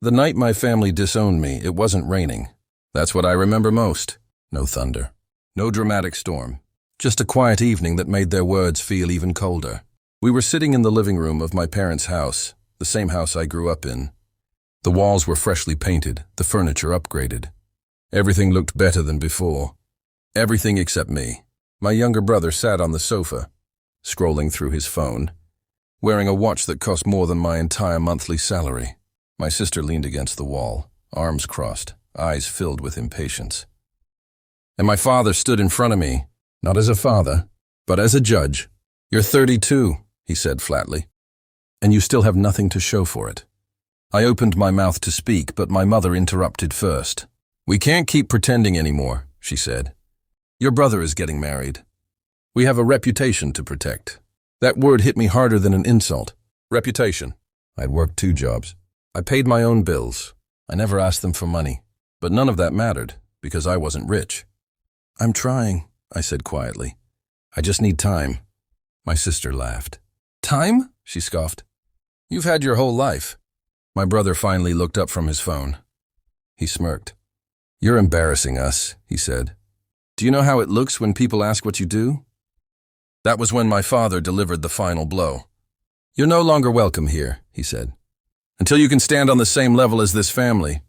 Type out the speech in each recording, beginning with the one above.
The night my family disowned me, it wasn't raining. That's what I remember most. No thunder. No dramatic storm. Just a quiet evening that made their words feel even colder. We were sitting in the living room of my parents' house, the same house I grew up in. The walls were freshly painted, the furniture upgraded. Everything looked better than before. Everything except me. My younger brother sat on the sofa, scrolling through his phone, wearing a watch that cost more than my entire monthly salary. My sister leaned against the wall, arms crossed, eyes filled with impatience. And my father stood in front of me, not as a father, but as a judge. "You're 32, he said flatly, "and you still have nothing to show for it." I opened my mouth to speak, but my mother interrupted first. "We can't keep pretending anymore," she said. "Your brother is getting married. We have a reputation to protect." That word hit me harder than an insult. Reputation. I'd worked 2 jobs. I paid my own bills. I never asked them for money. But none of that mattered, because I wasn't rich. "I'm trying," I said quietly. "I just need time." My sister laughed. "Time?" she scoffed. "You've had your whole life." My brother finally looked up from his phone. He smirked. "You're embarrassing us," he said. "Do you know how it looks when people ask what you do?" That was when my father delivered the final blow. "You're no longer welcome here," he said, "until you can stand on the same level as this family.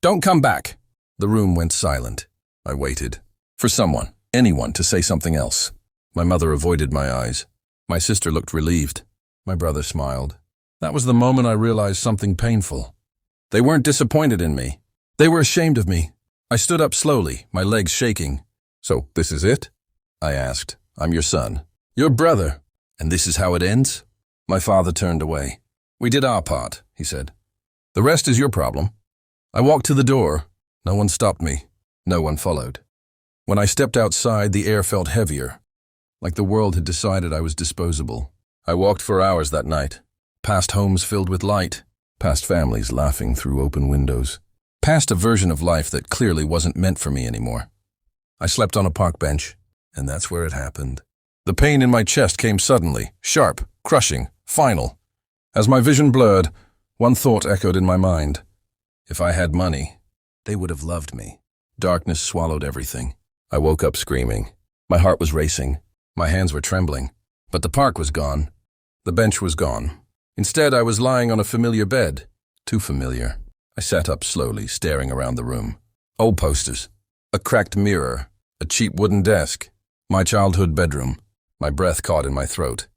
Don't come back." The room went silent. I waited. For someone, anyone, to say something else. My mother avoided my eyes. My sister looked relieved. My brother smiled. That was the moment I realized something painful. They weren't disappointed in me. They were ashamed of me. I stood up slowly, my legs shaking. "So, this is it?" I asked. "I'm your son. Your brother. And this is how it ends?" My father turned away. "We did our part," he said. "The rest is your problem." I walked to the door. No one stopped me. No one followed. When I stepped outside, the air felt heavier, like the world had decided I was disposable. I walked for hours that night, past homes filled with light, past families laughing through open windows, past a version of life that clearly wasn't meant for me anymore. I slept on a park bench, and that's where it happened. The pain in my chest came suddenly, sharp, crushing, final. As my vision blurred, one thought echoed in my mind. If I had money, they would have loved me. Darkness swallowed everything. I woke up screaming. My heart was racing. My hands were trembling. But the park was gone. The bench was gone. Instead, I was lying on a familiar bed. Too familiar. I sat up slowly, staring around the room. Old posters. A cracked mirror. A cheap wooden desk. My childhood bedroom. My breath caught in my throat.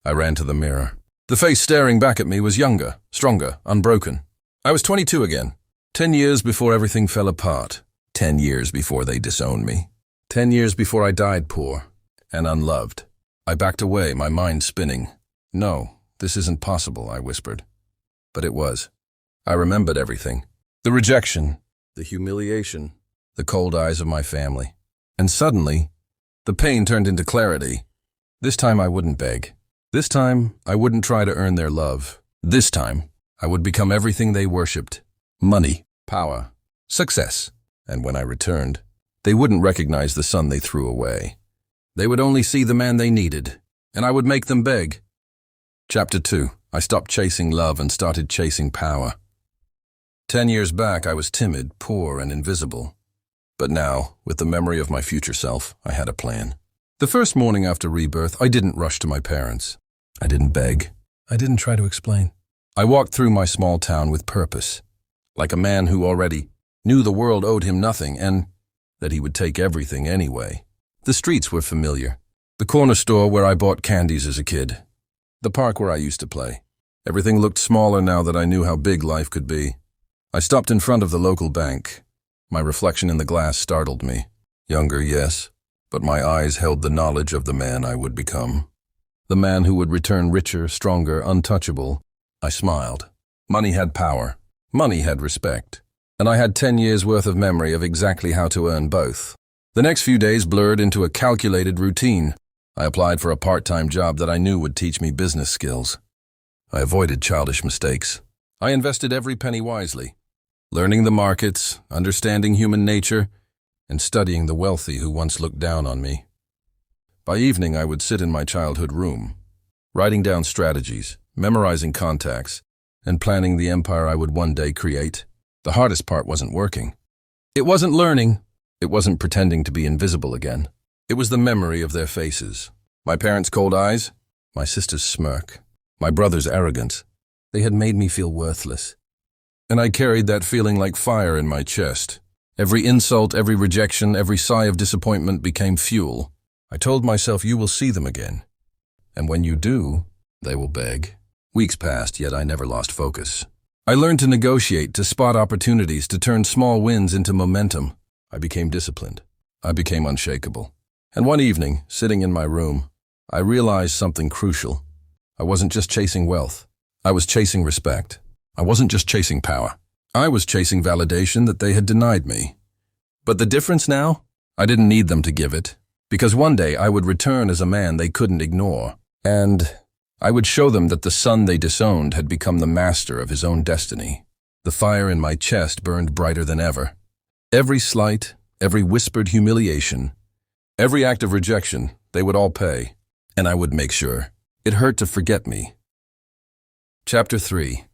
I ran to the mirror. The face staring back at me was younger, stronger, unbroken. I was 22 again. 10 years before everything fell apart. 10 years before they disowned me. 10 years before I died poor and unloved. I backed away, my mind spinning. "No, this isn't possible," I whispered. But it was. I remembered everything. The rejection, the humiliation, the cold eyes of my family. And suddenly, the pain turned into clarity. This time I wouldn't beg. This time I wouldn't try to earn their love. This time I would become everything they worshipped. Money, power, success. And when I returned, they wouldn't recognize the son they threw away. They would only see the man they needed, and I would make them beg. Chapter 2. I stopped chasing love and started chasing power. 10 years back, I was timid, poor, and invisible. But now, with the memory of my future self, I had a plan. The first morning after Rebirth, I didn't rush to my parents. I didn't beg. I didn't try to explain. I walked through my small town with purpose, like a man who already knew the world owed him nothing and that he would take everything anyway. The streets were familiar. The corner store where I bought candies as a kid. The park where I used to play. Everything looked smaller now that I knew how big life could be. I stopped in front of the local bank. My reflection in the glass startled me. Younger, yes, but my eyes held the knowledge of the man I would become. The man who would return richer, stronger, untouchable. I smiled. Money had power. Money had respect. And I had 10 years' worth of memory of exactly how to earn both. The next few days blurred into a calculated routine. I applied for a part-time job that I knew would teach me business skills. I avoided childish mistakes. I invested every penny wisely, learning the markets, understanding human nature, and studying the wealthy who once looked down on me. By evening, I would sit in my childhood room, writing down strategies, memorizing contacts, and planning the empire I would one day create. The hardest part wasn't working. It wasn't learning. It wasn't pretending to be invisible again. It was the memory of their faces. My parents' cold eyes, my sister's smirk, my brother's arrogance. They had made me feel worthless. And I carried that feeling like fire in my chest. Every insult, every rejection, every sigh of disappointment became fuel. I told myself, you will see them again. And when you do, they will beg. Weeks passed, yet I never lost focus. I learned to negotiate, to spot opportunities, to turn small wins into momentum. I became disciplined. I became unshakable. And one evening, sitting in my room, I realized something crucial. I wasn't just chasing wealth. I was chasing respect. I wasn't just chasing power. I was chasing validation that they had denied me. But the difference now? I didn't need them to give it, because one day I would return as a man they couldn't ignore. And I would show them that the son they disowned had become the master of his own destiny. The fire in my chest burned brighter than ever. Every slight, every whispered humiliation, every act of rejection, they would all pay, and I would make sure. It hurt to forget me. Chapter 3.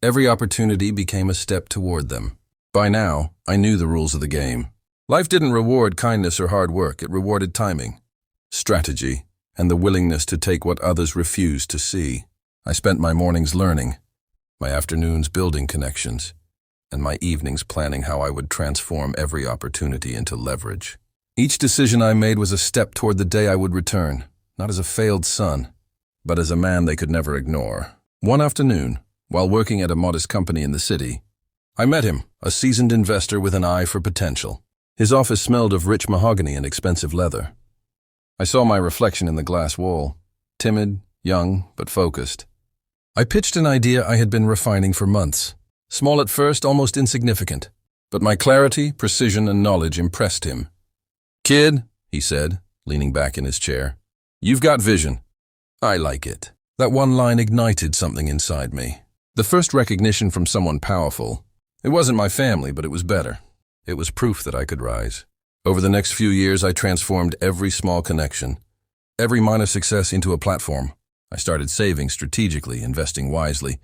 Every opportunity became a step toward them. By now, I knew the rules of the game. Life didn't reward kindness or hard work. It rewarded timing, strategy, and the willingness to take what others refused to see. I spent my mornings learning, my afternoons building connections, and my evenings planning how I would transform every opportunity into leverage. Each decision I made was a step toward the day I would return, not as a failed son, but as a man they could never ignore. One afternoon, while working at a modest company in the city, I met him, a seasoned investor with an eye for potential. His office smelled of rich mahogany and expensive leather. I saw my reflection in the glass wall, timid, young, but focused. I pitched an idea I had been refining for months. Small at first, almost insignificant, but my clarity, precision, and knowledge impressed him. "Kid," he said, leaning back in his chair, "you've got vision. I like it." That one line ignited something inside me. The first recognition from someone powerful. It wasn't my family, but it was better. It was proof that I could rise. Over the next few years, I transformed every small connection, every minor success into a platform. I started saving strategically, investing wisely,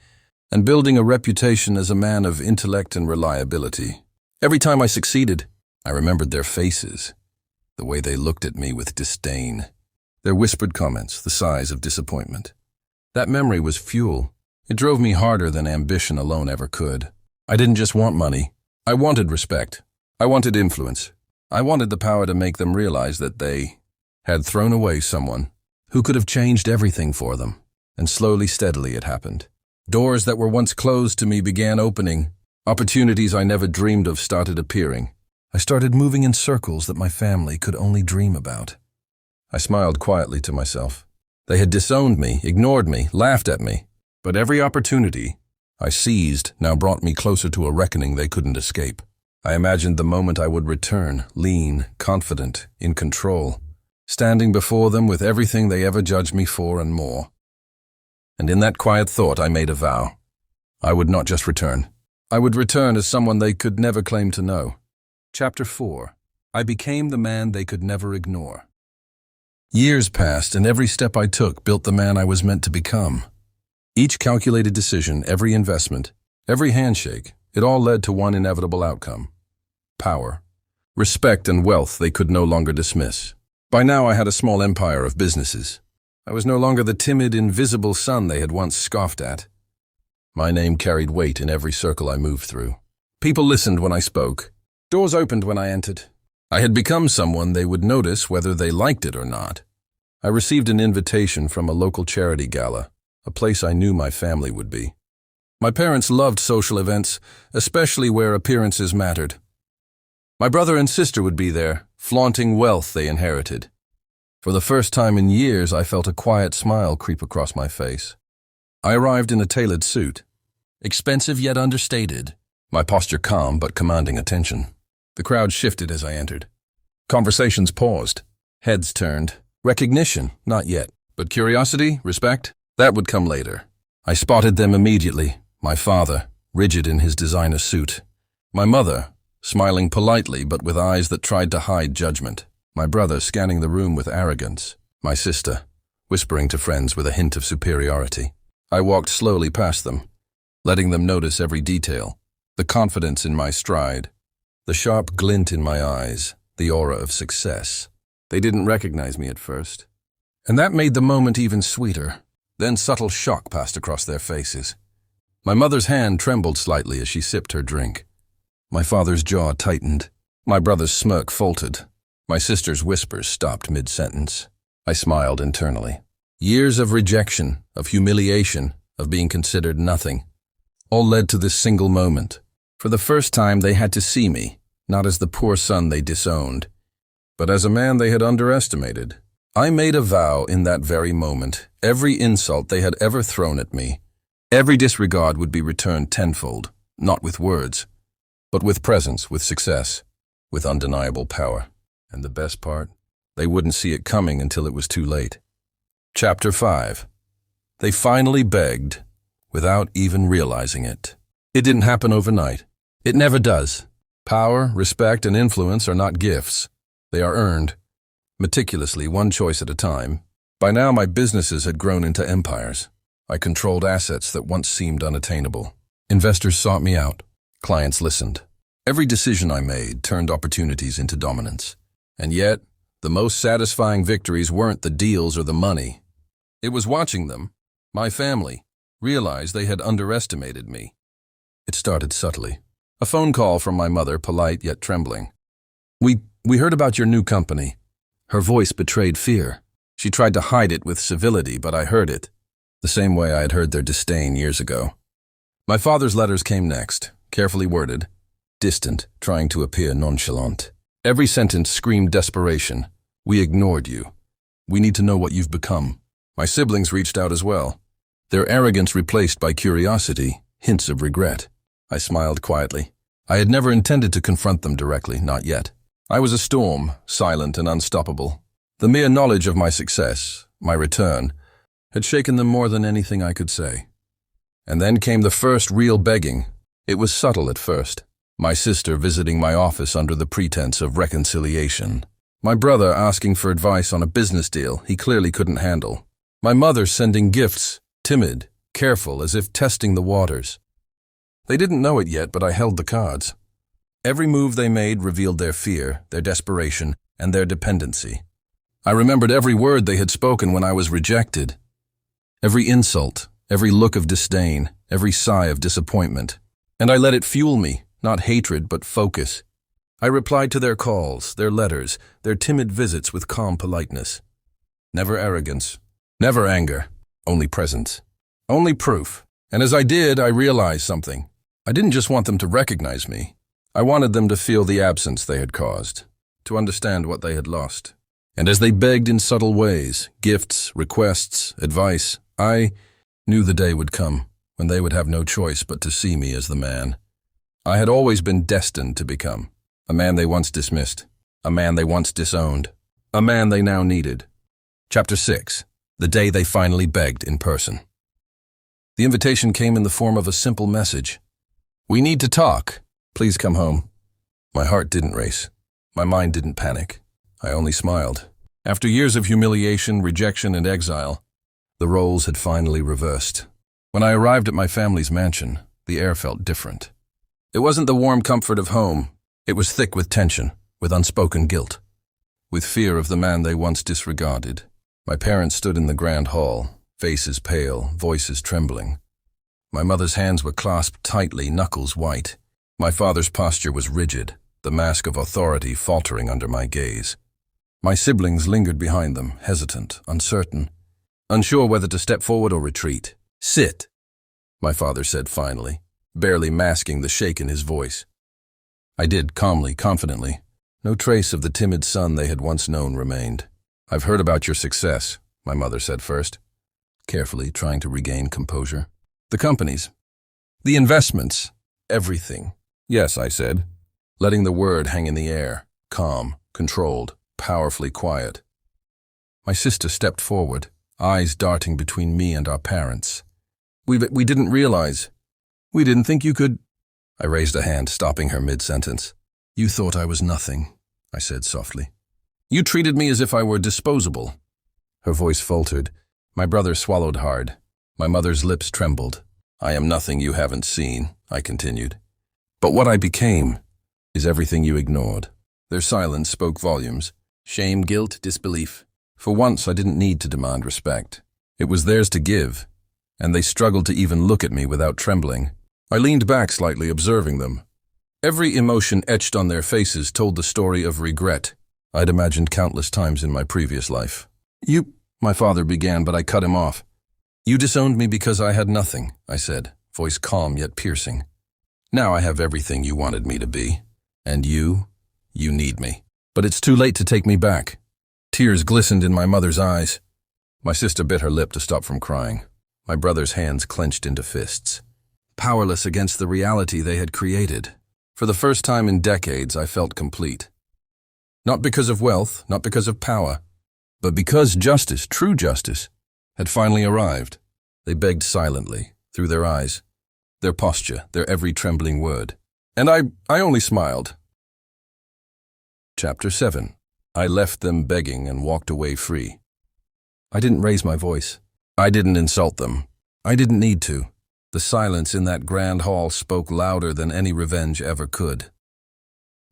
and building a reputation as a man of intellect and reliability. Every time I succeeded, I remembered their faces, the way they looked at me with disdain, their whispered comments, the sighs of disappointment. That memory was fuel. It drove me harder than ambition alone ever could. I didn't just want money. I wanted respect. I wanted influence. I wanted the power to make them realize that they had thrown away someone who could have changed everything for them. And slowly, steadily it happened. Doors that were once closed to me began opening. Opportunities I never dreamed of started appearing. I started moving in circles that my family could only dream about. I smiled quietly to myself. They had disowned me, ignored me, laughed at me. But every opportunity I seized now brought me closer to a reckoning they couldn't escape. I imagined the moment I would return, lean, confident, in control, standing before them with everything they ever judged me for and more. And in that quiet thought I made a vow. I would not just return. I would return as someone they could never claim to know. Chapter 4. I became the man they could never ignore. Years passed, and every step I took built the man I was meant to become. Each calculated decision, every investment, every handshake, it all led to one inevitable outcome. Power, respect, and wealth they could no longer dismiss. By now I had a small empire of businesses. I was no longer the timid, invisible son they had once scoffed at. My name carried weight in every circle I moved through. People listened when I spoke. Doors opened when I entered. I had become someone they would notice whether they liked it or not. I received an invitation from a local charity gala, a place I knew my family would be. My parents loved social events, especially where appearances mattered. My brother and sister would be there, flaunting wealth they inherited. For the first time in years, I felt a quiet smile creep across my face. I arrived in a tailored suit, expensive yet understated, my posture calm but commanding attention. The crowd shifted as I entered. Conversations paused, heads turned. Recognition, not yet, but curiosity, respect, that would come later. I spotted them immediately. My father, rigid in his designer suit. My mother, smiling politely but with eyes that tried to hide judgment. My brother scanning the room with arrogance. My sister, whispering to friends with a hint of superiority. I walked slowly past them, letting them notice every detail, the confidence in my stride, the sharp glint in my eyes, the aura of success. They didn't recognize me at first, and that made the moment even sweeter. Then subtle shock passed across their faces. My mother's hand trembled slightly as she sipped her drink. My father's jaw tightened. My brother's smirk faltered. My sister's whispers stopped mid-sentence. I smiled internally. Years of rejection, of humiliation, of being considered nothing, all led to this single moment. For the first time, they had to see me, not as the poor son they disowned, but as a man they had underestimated. I made a vow in that very moment. Every insult they had ever thrown at me, every disregard would be returned tenfold, not with words, but with presence, with success, with undeniable power. And the best part, they wouldn't see it coming until it was too late. Chapter 5. They finally begged, without even realizing it. It didn't happen overnight. It never does. Power, respect, and influence are not gifts. They are earned, meticulously, one choice at a time. By now, my businesses had grown into empires. I controlled assets that once seemed unattainable. Investors sought me out. Clients listened. Every decision I made turned opportunities into dominance. And yet, the most satisfying victories weren't the deals or the money. It was watching them, my family, realize they had underestimated me. It started subtly. A phone call from my mother, polite yet trembling. We heard about your new company." Her voice betrayed fear. She tried to hide it with civility, but I heard it, the same way I had heard their disdain years ago. My father's letters came next, carefully worded, distant, trying to appear nonchalant. Every sentence screamed desperation. "We ignored you. We need to know what you've become." My siblings reached out as well, their arrogance replaced by curiosity, hints of regret. I smiled quietly. I had never intended to confront them directly, not yet. I was a storm, silent and unstoppable. The mere knowledge of my success, my return, had shaken them more than anything I could say. And then came the first real begging. It was subtle at first. My sister visiting my office under the pretense of reconciliation. My brother asking for advice on a business deal he clearly couldn't handle. My mother sending gifts, timid, careful, as if testing the waters. They didn't know it yet, but I held the cards. Every move they made revealed their fear, their desperation, and their dependency. I remembered every word they had spoken when I was rejected. Every insult, every look of disdain, every sigh of disappointment. And I let it fuel me, not hatred, but focus. I replied to their calls, their letters, their timid visits with calm politeness. Never arrogance, never anger, only presence, only proof. And as I did, I realized something. I didn't just want them to recognize me. I wanted them to feel the absence they had caused, to understand what they had lost. And as they begged in subtle ways, gifts, requests, advice, I knew the day would come when they would have no choice but to see me as the man I had always been destined to become. A man they once dismissed, a man they once disowned, a man they now needed. Chapter 6. The day they finally begged in person. The invitation came in the form of a simple message. "We need to talk. Please come home." My heart didn't race. My mind didn't panic. I only smiled. After years of humiliation, rejection, and exile, the roles had finally reversed. When I arrived at my family's mansion, the air felt different. It wasn't the warm comfort of home. It was thick with tension, with unspoken guilt, with fear of the man they once disregarded. My parents stood in the grand hall, faces pale, voices trembling. My mother's hands were clasped tightly, knuckles white. My father's posture was rigid, the mask of authority faltering under my gaze. My siblings lingered behind them, hesitant, uncertain, unsure whether to step forward or retreat. "Sit," my father said finally, barely masking the shake in his voice. I did, calmly, confidently. No trace of the timid son they had once known remained. "I've heard about your success," my mother said first, carefully trying to regain composure. "The companies, the investments, everything." "Yes," I said, letting the word hang in the air, calm, controlled, powerfully quiet. My sister stepped forward, eyes darting between me and our parents. We didn't realize. We didn't think you could." I raised a hand, stopping her mid-sentence. "You thought I was nothing," I said softly. "You treated me as if I were disposable." Her voice faltered. My brother swallowed hard. My mother's lips trembled. I am nothing you haven't seen, I continued. But what I became is everything you ignored. Their silence spoke volumes. Shame, guilt, disbelief. For once, I didn't need to demand respect. It was theirs to give, and they struggled to even look at me without trembling. I leaned back slightly, observing them. Every emotion etched on their faces told the story of regret I'd imagined countless times in my previous life. My father began, but I cut him off. You disowned me because I had nothing, I said, voice calm yet piercing. Now I have everything you wanted me to be. And you need me. But it's too late to take me back. Tears glistened in my mother's eyes. My sister bit her lip to stop from crying. My brother's hands clenched into fists. Powerless against the reality they had created. For the first time in decades, I felt complete. Not because of wealth, not because of power, but because justice, true justice, had finally arrived. They begged silently, through their eyes, their posture, their every trembling word. And I only smiled. Chapter 7. I left them begging and walked away free. I didn't raise my voice. I didn't insult them. I didn't need to. The silence in that grand hall spoke louder than any revenge ever could.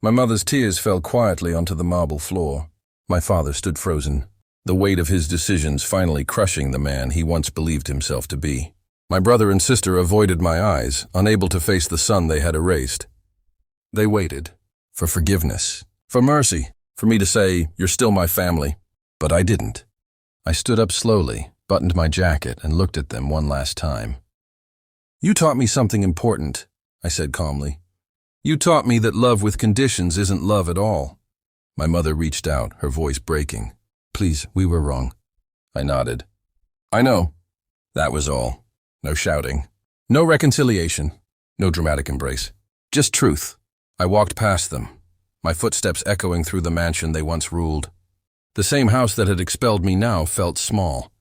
My mother's tears fell quietly onto the marble floor. My father stood frozen, the weight of his decisions finally crushing the man he once believed himself to be. My brother and sister avoided my eyes, unable to face the son they had erased. They waited for forgiveness, for mercy, for me to say, "You're still my family." But I didn't. I stood up slowly, buttoned my jacket, and looked at them one last time. You taught me something important, I said calmly. You taught me that love with conditions isn't love at all. My mother reached out, her voice breaking. Please, we were wrong. I nodded. I know. That was all. No shouting. No reconciliation. No dramatic embrace. Just truth. I walked past them, my footsteps echoing through the mansion they once ruled. The same house that had expelled me now felt small.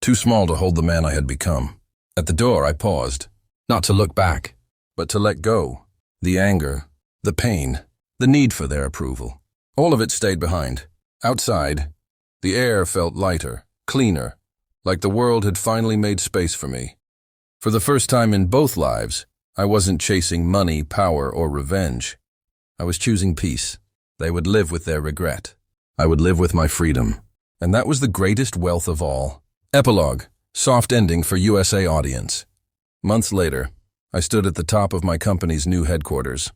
Too small to hold the man I had become. At the door, I paused. Not to look back, but to let go. The anger, the pain, the need for their approval. All of it stayed behind. Outside, the air felt lighter, cleaner, like the world had finally made space for me. For the first time in both lives, I wasn't chasing money, power, or revenge. I was choosing peace. They would live with their regret. I would live with my freedom. And that was the greatest wealth of all. Epilogue, soft ending for USA audience. Months later, I stood at the top of my company's new headquarters,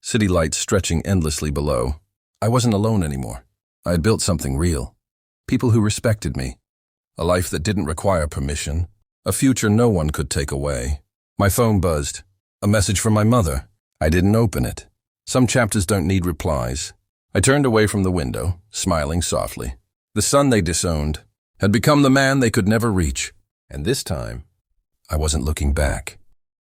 city lights stretching endlessly below. I wasn't alone anymore. I had built something real. People who respected me. A life that didn't require permission. A future no one could take away. My phone buzzed. A message from my mother. I didn't open it. Some chapters don't need replies. I turned away from the window, smiling softly. The son they disowned had become the man they could never reach. And this time, I wasn't looking back.